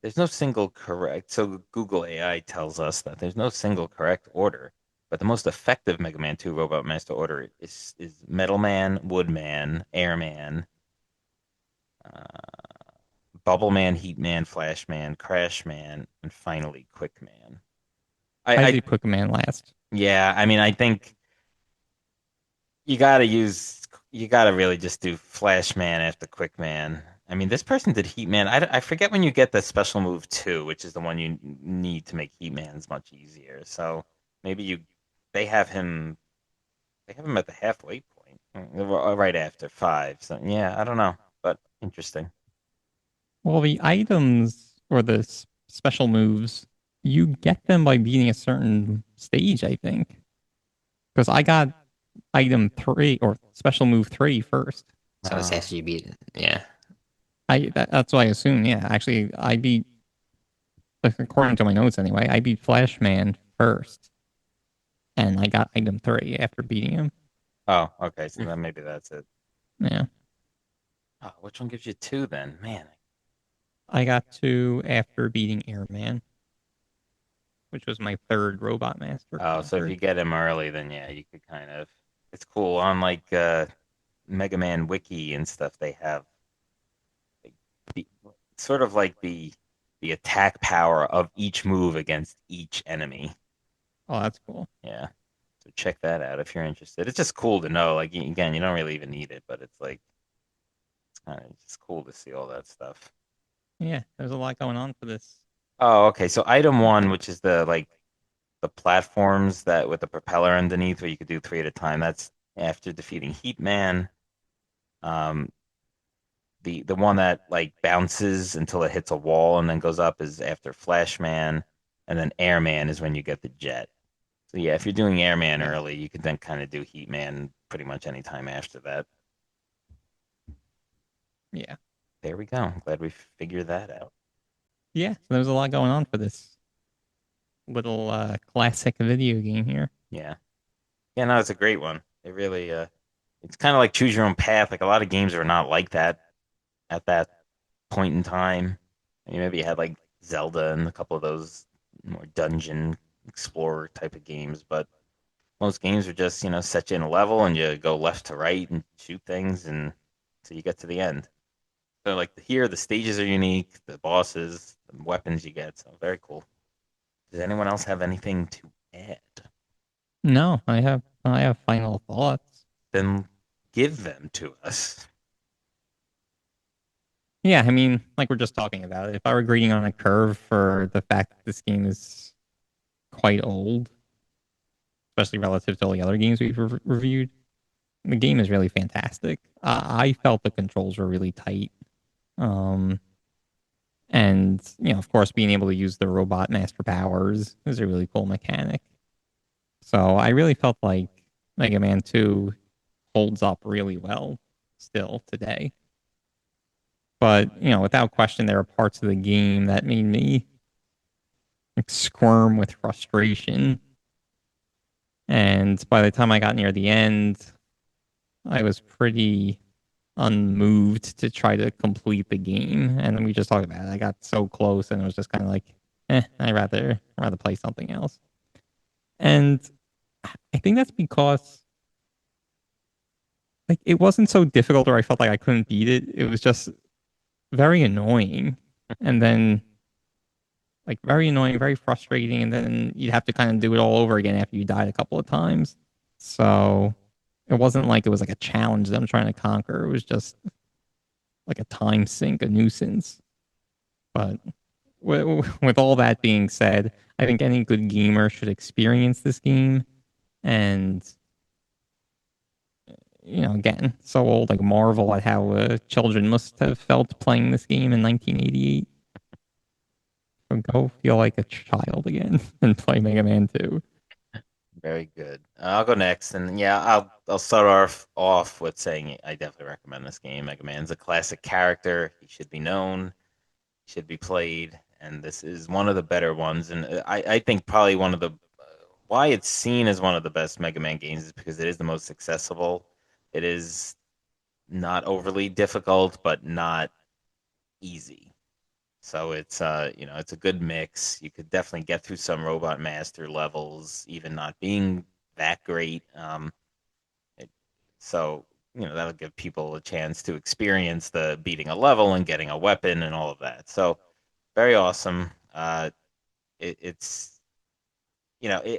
There's no single correct. So Google AI tells us that there's no single correct order, but the most effective Mega Man 2 Robot Master order is Metal Man, Wood Man, Air Man, uh, Bubble Man, Heat Man, Flash Man, Crash Man, and finally Quick Man. I I did Quick Man last. Yeah, I mean, I think you gotta use you gotta really just do Flash Man after Quick Man. I mean, this person did Heat Man. I forget when you get the special move two, which is the one you need to make Heat Man's much easier. So maybe they have him they have him at the halfway point, right after five. So yeah, I don't know, but interesting. Well, the items or the special moves, you get them by beating a certain stage, I think. Because I got item three or special move three first. so it's Uh, after you beat it. Yeah. That's what I assume. Yeah, actually, I beat, according to my notes anyway, I beat Flashman first, and I got item three after beating him. oh, okay, so then maybe that's it. Yeah, Oh, which one gives you two then? Man. I got two after beating Airman, which was my third Robot Master Oh, so if you conquered. get him early, then yeah, you could kind of. It's cool on like Mega Man Wiki and stuff. They have like, the sort of like the attack power of each move against each enemy. Oh, that's cool. Yeah. So check that out if you're interested. It's just cool to know. Like again, you don't really even need it, but it's like it's kind of just cool to see all that stuff. Yeah, there's a lot going on for this. Oh, okay. So item one, which is the like the platforms that with the propeller underneath where you could do three at a time. That's after defeating Heat Man. Um, the one that like bounces until it hits a wall and then goes up is after Flashman, and then Airman is when you get the jet. So yeah, if you're doing Airman Yeah. early, you can then kind of do Heat Man pretty much any time after that. Yeah. There we go. I'm glad we figured that out. Yeah, so there's a lot going on for this little classic video game here. Yeah. Yeah, no, it's a great one. It really it's kind of like choose your own path. Like a lot of games are not like that at that point in time. And you maybe had like Zelda and a couple of those more dungeon explorer type of games, but most games are just, set you in a level and you go left to right and shoot things and so you get to the end. So like here, the stages are unique, the bosses, the weapons you get. So very cool. Does anyone else have anything to add? No, I have final thoughts. Then give them to us. Yeah, I mean, like we're just talking about, if I were grading on a curve for the fact that this game is quite old, especially relative to all the other games we've reviewed, the game is really fantastic. I felt the controls were really tight. Um, and of course, being able to use the robot master powers is a really cool mechanic. So I really felt like Mega Man 2 holds up really well still today. But, without question, there are parts of the game that made me like, squirm with frustration. And by the time I got near the end, I was pretty unmoved to try to complete the game. And we just talked about it. I got so close and it was just kind of like, I'd rather play something else. And I think that's because like it wasn't so difficult or I felt like I couldn't beat it. It was just very annoying. And then like very annoying, very frustrating, and then you'd have to kind of do it all over again after you died a couple of times. So it wasn't like it was like a challenge that I'm trying to conquer. It was just like a time sink, a nuisance. But with all that being said, I think any good gamer should experience this game. And again, so old, like marvel at how children must have felt playing this game in 1988. So go feel like a child again and play Mega Man 2. Very good. I'll go next, and yeah, I'll start off with saying I definitely recommend this game. Mega Man's a classic character. He should be known, should be played, and this is one of the better ones. And I think probably one of the why it's seen as one of the best Mega Man games is because it is the most accessible. It is not overly difficult, but not easy. So it's a good mix. You could definitely get through some Robot Master levels, even not being that great. It, so that'll give people a chance to experience the beating a level and getting a weapon and all of that. So very awesome. It's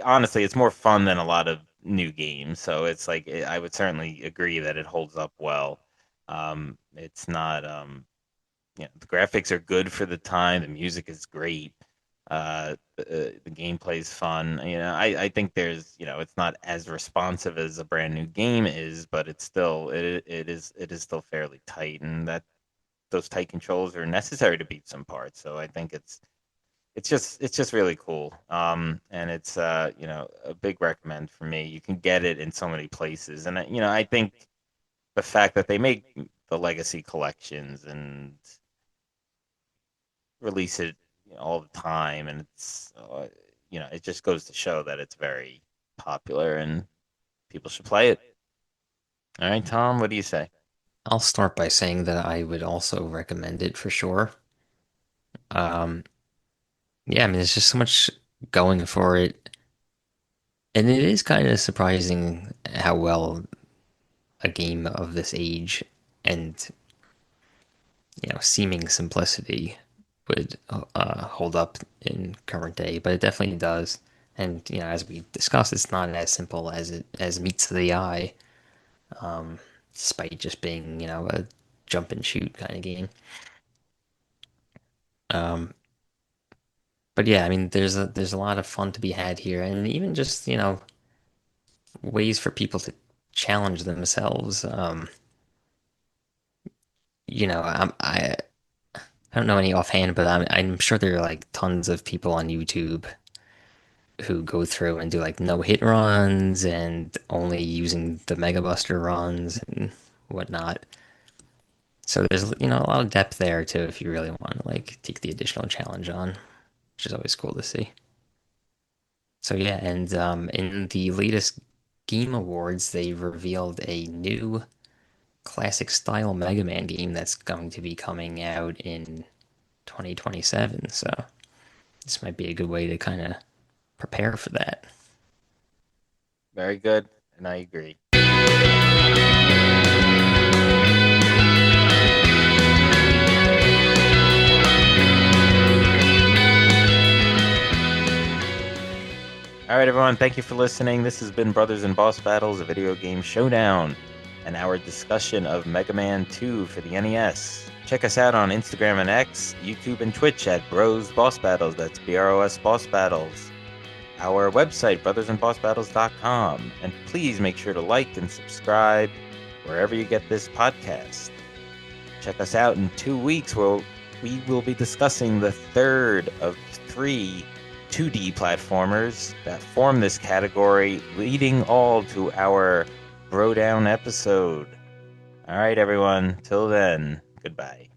honestly, it's more fun than a lot of new games. So it's like I would certainly agree that it holds up well. It's not the graphics are good for the time. The music is great. The gameplay is fun. I think it's not as responsive as a brand new game is, but it is still fairly tight, and that those tight controls are necessary to beat some parts. So I think it's just really cool. And it's a big recommend for me. You can get it in so many places, and I think the fact that they make the legacy collections and release it all the time, and it just goes to show that it's very popular and people should play it. All right, Tom, what do you say? I'll start by saying that I would also recommend it for sure. Um, yeah, I mean, there's just so much going for it. And it is kind of surprising how well a game of this age and, seeming simplicity would hold up in current day, but it definitely does. And as we discussed, it's not as simple as meets the eye, despite just being a jump and shoot kind of game. Um, but yeah, I mean, there's a lot of fun to be had here, and even just ways for people to challenge themselves. I don't know any offhand, but I'm sure there are like tons of people on YouTube who go through and do like no hit runs and only using the Mega Buster runs and whatnot. So there's a lot of depth there too if you really want to like take the additional challenge on, which is always cool to see. So yeah, and in the latest Game Awards, they revealed a new classic style Mega Man game that's going to be coming out in 2027. So this might be a good way to kind of prepare for that. Very good, and I agree. All right, everyone, thank you for listening. This has been Brothers and Boss Battles, a video game showdown, and our discussion of Mega Man 2 for the NES. Check us out on Instagram and X, YouTube, and Twitch at Bros Boss Battles. That's BROS Boss Battles. Our website, brothersandbossbattles.com. And please make sure to like and subscribe wherever you get this podcast. Check us out in 2 weeks where we will be discussing the third of 3 2D platformers that form this category, leading all to our Bro Down episode. All right, everyone. Till then, goodbye.